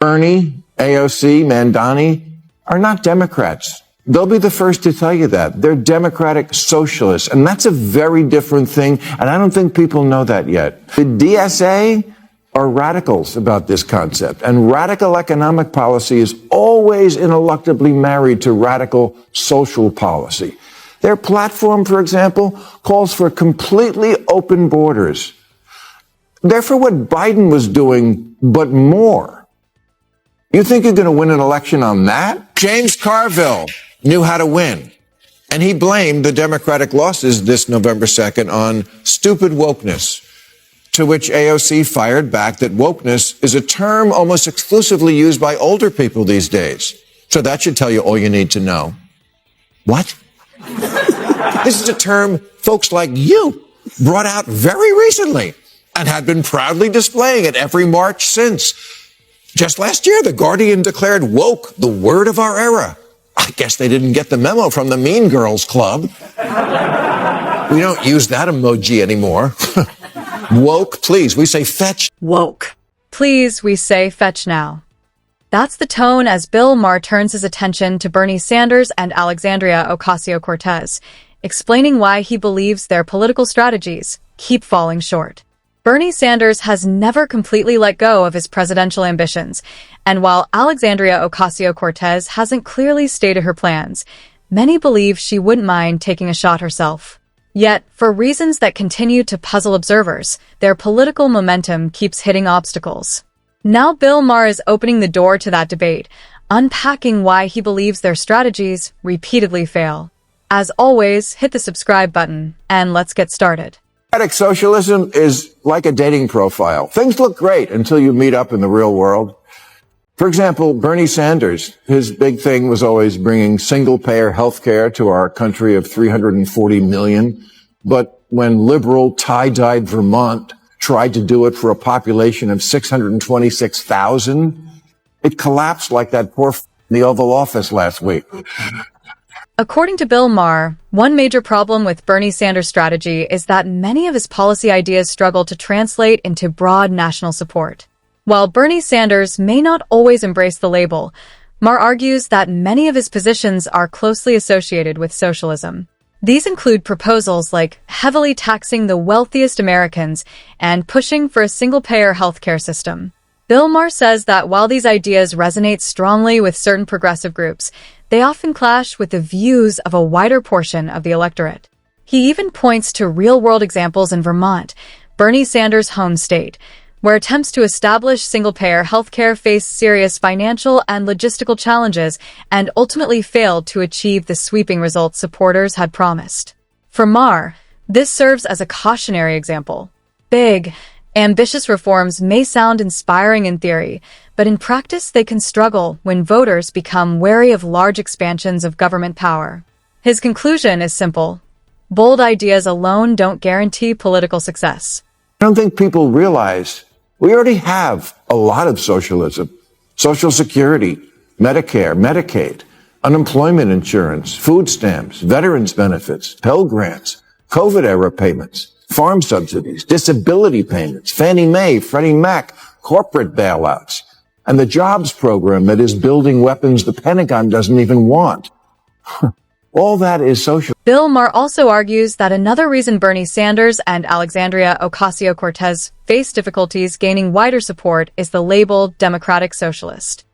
Bernie, AOC, Mandani are not Democrats. They'll be the first to tell you that. They're democratic socialists, and that's a very different thing, and I don't think people know that yet. The DSA are radicals about this concept, and radical economic policy is always ineluctably married to radical social policy. Their platform, for example, calls for completely open borders. They're for what Biden was doing, but more. You think you're going to win an election on that? James Carville knew how to win, and he blamed the Democratic losses this November 2nd on stupid wokeness, to which AOC fired back that wokeness is a term almost exclusively used by older people these days. So that should tell you all you need to know. What? This is a term folks like you brought out very recently and had been proudly displaying at every march since. Just last year, The Guardian declared woke the word of our era. I guess they didn't get the memo from the Mean Girls Club. We don't use that emoji anymore. Woke, please, we say fetch. Woke. Please, we say fetch now. That's the tone as Bill Maher turns his attention to Bernie Sanders and Alexandria Ocasio-Cortez, explaining why he believes their political strategies keep falling short. Bernie Sanders has never completely let go of his presidential ambitions, and while Alexandria Ocasio-Cortez hasn't clearly stated her plans, many believe she wouldn't mind taking a shot herself. Yet, for reasons that continue to puzzle observers, their political momentum keeps hitting obstacles. Now Bill Maher is opening the door to that debate, unpacking why he believes their strategies repeatedly fail. As always, hit the subscribe button, and let's get started. Democratic socialism is like a dating profile. Things look great until you meet up in the real world. For example, Bernie Sanders, his big thing was always bringing single-payer health care to our country of 340 million. But when liberal, tie-dyed Vermont tried to do it for a population of 626,000, it collapsed like that poor in the Oval Office last week. According to Bill Maher, one major problem with Bernie Sanders' strategy is that many of his policy ideas struggle to translate into broad national support. While Bernie Sanders may not always embrace the label, Maher argues that many of his positions are closely associated with socialism. These include proposals like heavily taxing the wealthiest Americans and pushing for a single-payer healthcare system. Bill Maher says that while these ideas resonate strongly with certain progressive groups, they often clash with the views of a wider portion of the electorate. He even points to real-world examples in Vermont, Bernie Sanders' home state, where attempts to establish single-payer healthcare faced serious financial and logistical challenges and ultimately failed to achieve the sweeping results supporters had promised. For Maher, this serves as a cautionary example. Big, ambitious reforms may sound inspiring in theory, but in practice they can struggle when voters become wary of large expansions of government power. His conclusion is simple. Bold ideas alone don't guarantee political success. I don't think people realize we already have a lot of socialism. Social Security, Medicare, Medicaid, unemployment insurance, food stamps, veterans benefits, Pell Grants, COVID-era payments, farm subsidies, disability payments, Fannie Mae, Freddie Mac, corporate bailouts, and the jobs program that is building weapons the Pentagon doesn't even want. All that is social. Bill Maher also argues that another reason Bernie Sanders and Alexandria Ocasio-Cortez face difficulties gaining wider support is the label Democratic Socialist.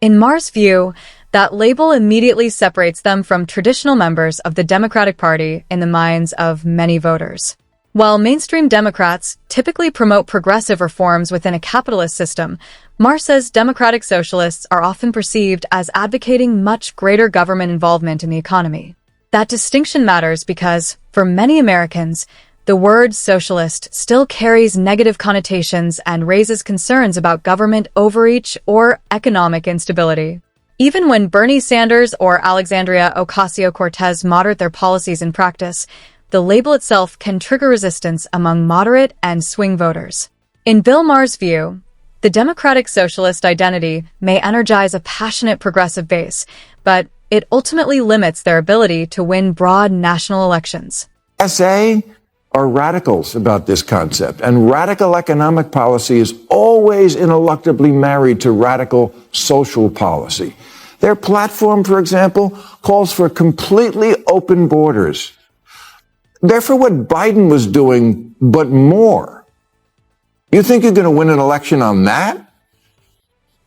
In Maher's view, that label immediately separates them from traditional members of the Democratic Party in the minds of many voters. While mainstream Democrats typically promote progressive reforms within a capitalist system, Maher says Democratic Socialists are often perceived as advocating much greater government involvement in the economy. That distinction matters because, for many Americans, the word socialist still carries negative connotations and raises concerns about government overreach or economic instability. Even when Bernie Sanders or Alexandria Ocasio-Cortez moderate their policies in practice, the label itself can trigger resistance among moderate and swing voters. In Bill Maher's view, the Democratic Socialist identity may energize a passionate progressive base, but it ultimately limits their ability to win broad national elections. SA are radicals about this concept. And radical economic policy is always ineluctably married to radical social policy. Their platform, for example, calls for completely open borders. They're for what Biden was doing, but more. You think you're going to win an election on that?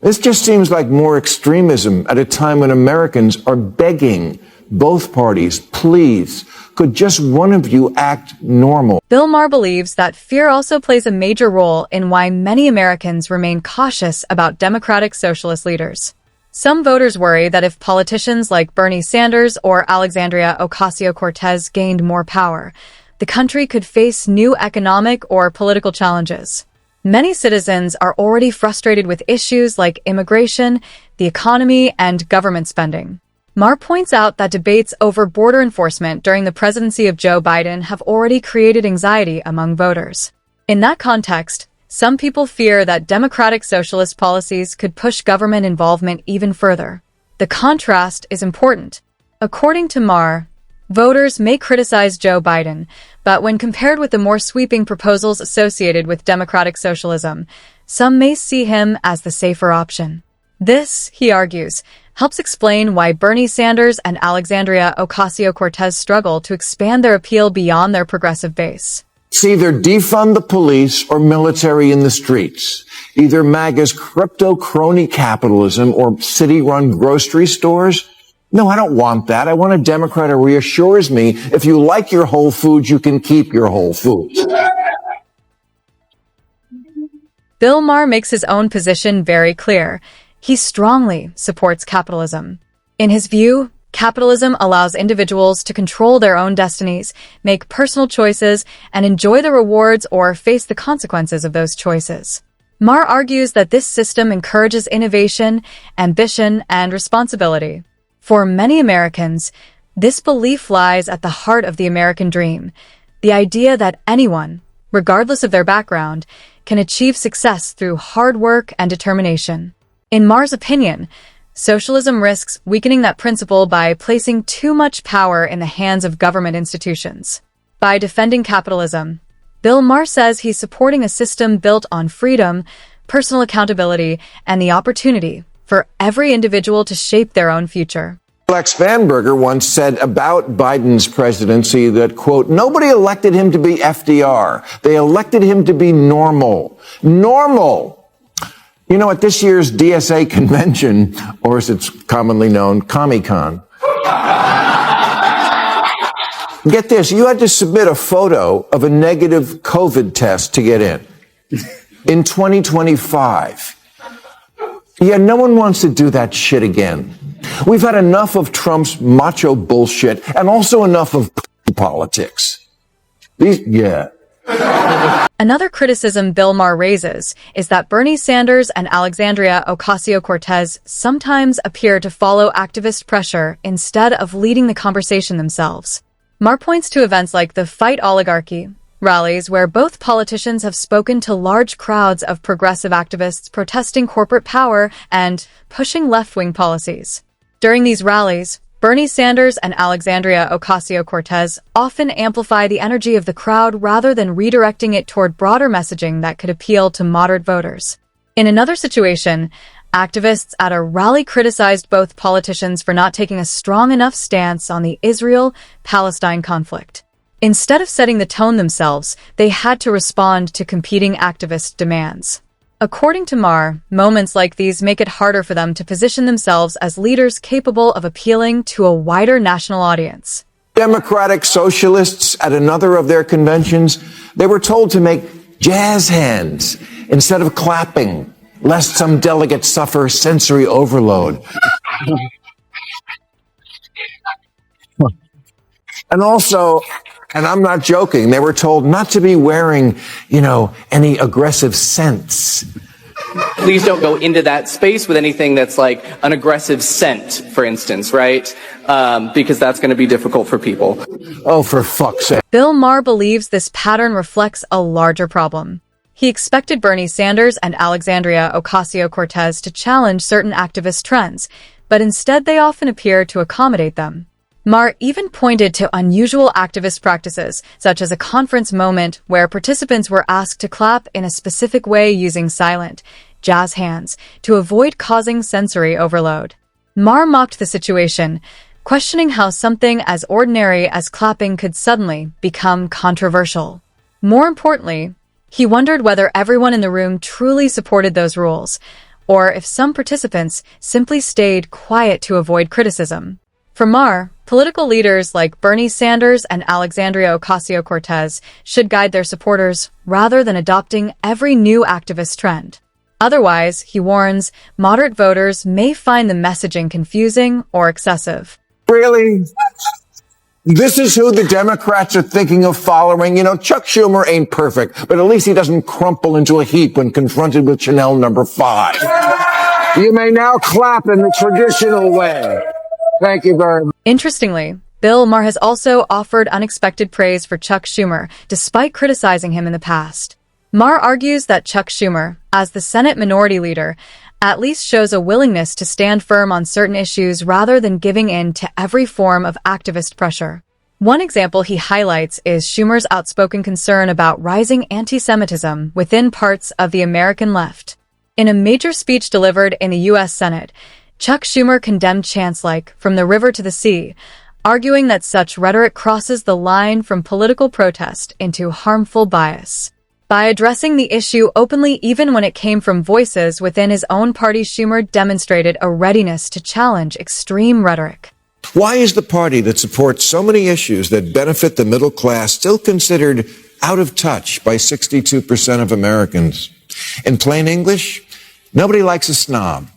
This just seems like more extremism at a time when Americans are begging both parties, please, could just one of you act normal? Bill Maher believes that fear also plays a major role in why many Americans remain cautious about Democratic socialist leaders. Some voters worry that if politicians like Bernie Sanders or Alexandria Ocasio-Cortez gained more power, the country could face new economic or political challenges. Many citizens are already frustrated with issues like immigration, the economy, and government spending. Maher points out that debates over border enforcement during the presidency of Joe Biden have already created anxiety among voters. In that context, some people fear that Democratic socialist policies could push government involvement even further. The contrast is important. According to Maher, voters may criticize Joe Biden, but when compared with the more sweeping proposals associated with democratic socialism, some may see him as the safer option. This, he argues, helps explain why Bernie Sanders and Alexandria Ocasio-Cortez struggle to expand their appeal beyond their progressive base. It's either defund the police or military in the streets. Either MAGA's crypto crony capitalism or city-run grocery stores. No, I don't want that. I want a Democrat who reassures me if you like your Whole Foods, you can keep your Whole Foods. Bill Maher makes his own position very clear. He strongly supports capitalism. In his view, capitalism allows individuals to control their own destinies, make personal choices, and enjoy the rewards or face the consequences of those choices. Maher argues that this system encourages innovation, ambition, and responsibility. For many Americans, this belief lies at the heart of the American dream, the idea that anyone, regardless of their background, can achieve success through hard work and determination. In Maher's opinion, socialism risks weakening that principle by placing too much power in the hands of government institutions. By defending capitalism, Bill Maher says he's supporting a system built on freedom, personal accountability, and the opportunity for every individual to shape their own future. Lex Vanberger once said about Biden's presidency that, quote, nobody elected him to be FDR. They elected him to be normal. Normal! You know, at this year's DSA convention, or as it's commonly known, Comic-Con, get this, you had to submit a photo of a negative COVID test to get in 2025. Yeah, no one wants to do that shit again. We've had enough of Trump's macho bullshit and also enough of politics. Another criticism Bill Maher raises is that Bernie Sanders and Alexandria Ocasio-Cortez sometimes appear to follow activist pressure instead of leading the conversation themselves. Maher points to events like the Fight Oligarchy rallies where both politicians have spoken to large crowds of progressive activists protesting corporate power and pushing left-wing policies. During these rallies, Bernie Sanders and Alexandria Ocasio-Cortez often amplify the energy of the crowd rather than redirecting it toward broader messaging that could appeal to moderate voters. In another situation, activists at a rally criticized both politicians for not taking a strong enough stance on the Israel-Palestine conflict. Instead of setting the tone themselves, they had to respond to competing activist demands. According to Maher, moments like these make it harder for them to position themselves as leaders capable of appealing to a wider national audience. Democratic socialists at another of their conventions, they were told to make jazz hands instead of clapping, lest some delegates suffer sensory overload. And also, and I'm not joking, they were told not to be wearing, any aggressive scents. Please don't go into that space with anything that's like an aggressive scent, for instance, right? Because that's going to be difficult for people. Oh, for fuck's sake. Bill Maher believes this pattern reflects a larger problem. He expected Bernie Sanders and Alexandria Ocasio-Cortez to challenge certain activist trends, but instead they often appear to accommodate them. Maher even pointed to unusual activist practices, such as a conference moment where participants were asked to clap in a specific way using silent, jazz hands to avoid causing sensory overload. Maher mocked the situation, questioning how something as ordinary as clapping could suddenly become controversial. More importantly, he wondered whether everyone in the room truly supported those rules, or if some participants simply stayed quiet to avoid criticism. For Maher, political leaders like Bernie Sanders and Alexandria Ocasio-Cortez should guide their supporters rather than adopting every new activist trend. Otherwise, he warns, moderate voters may find the messaging confusing or excessive. Really? This is who the Democrats are thinking of following? You know, Chuck Schumer ain't perfect, but at least he doesn't crumple into a heap when confronted with Chanel number 5. You may now clap in the traditional way. Thank you very much. Interestingly, Bill Maher has also offered unexpected praise for Chuck Schumer, despite criticizing him in the past. Maher argues that Chuck Schumer, as the Senate Minority Leader, at least shows a willingness to stand firm on certain issues rather than giving in to every form of activist pressure. One example he highlights is Schumer's outspoken concern about rising anti-Semitism within parts of the American left. In a major speech delivered in the U.S. Senate, Chuck Schumer condemned chants like "from the river to the sea," arguing that such rhetoric crosses the line from political protest into harmful bias. By addressing the issue openly even when it came from voices within his own party, Schumer demonstrated a readiness to challenge extreme rhetoric. Why is the party that supports so many issues that benefit the middle class still considered out of touch by 62% of Americans? In plain English, nobody likes a snob.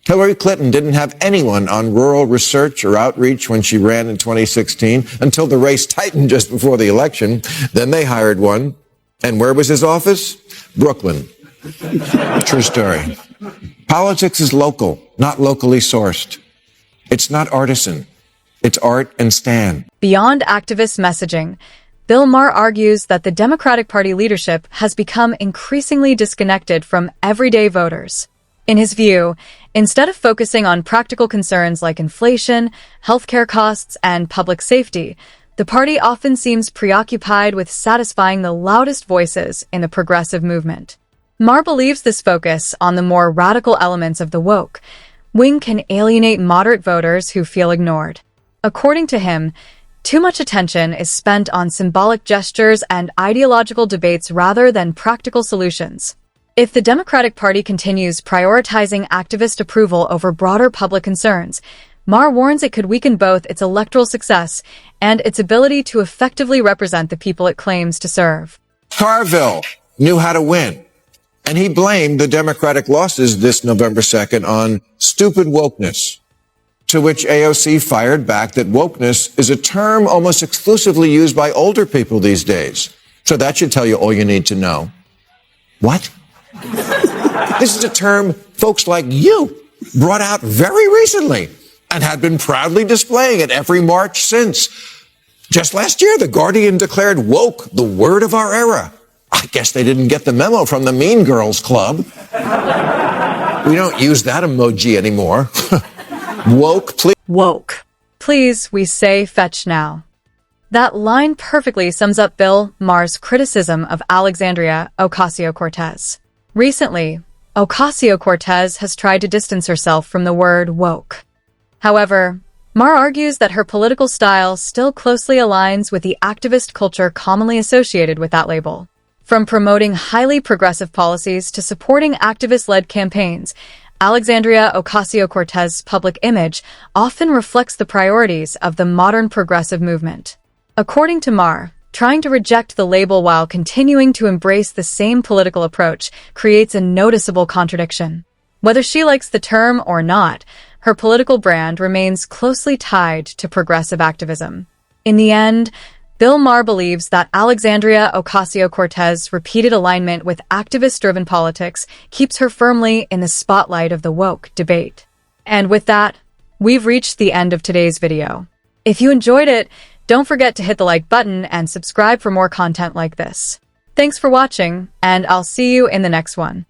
Hillary Clinton didn't have anyone on rural research or outreach when she ran in 2016 until the race tightened just before the election. Then they hired one. And where was his office? Brooklyn. True story. Politics is local, not locally sourced. It's not artisan. It's art and stand. Beyond activist messaging, Bill Maher argues that the Democratic Party leadership has become increasingly disconnected from everyday voters. In his view, instead of focusing on practical concerns like inflation, healthcare costs, and public safety, the party often seems preoccupied with satisfying the loudest voices in the progressive movement. Maher believes this focus on the more radical elements of the woke wing can alienate moderate voters who feel ignored. According to him, too much attention is spent on symbolic gestures and ideological debates rather than practical solutions. If the Democratic Party continues prioritizing activist approval over broader public concerns, Maher warns it could weaken both its electoral success and its ability to effectively represent the people it claims to serve. Carville knew how to win, and he blamed the Democratic losses this November 2nd on stupid wokeness, to which AOC fired back that wokeness is a term almost exclusively used by older people these days. So that should tell you all you need to know. What? This is a term folks like you brought out very recently and had been proudly displaying at every march since. Just last year, The Guardian declared woke the word of our era. I guess they didn't get the memo from the Mean Girls Club. We don't use that emoji anymore. Woke, please. Woke. Please, we say fetch now. That line perfectly sums up Bill Maher's criticism of Alexandria Ocasio-Cortez. Recently, Ocasio-Cortez has tried to distance herself from the word woke. However, Maher argues that her political style still closely aligns with the activist culture commonly associated with that label. From promoting highly progressive policies to supporting activist-led campaigns, Alexandria Ocasio-Cortez's public image often reflects the priorities of the modern progressive movement. According to Maher, trying to reject the label while continuing to embrace the same political approach creates a noticeable contradiction. Whether she likes the term or not, her political brand remains closely tied to progressive activism. In the end, Bill Maher believes that Alexandria Ocasio-Cortez's repeated alignment with activist-driven politics keeps her firmly in the spotlight of the woke debate. And with that, we've reached the end of today's video. If you enjoyed it, don't forget to hit the like button and subscribe for more content like this. Thanks for watching, and I'll see you in the next one.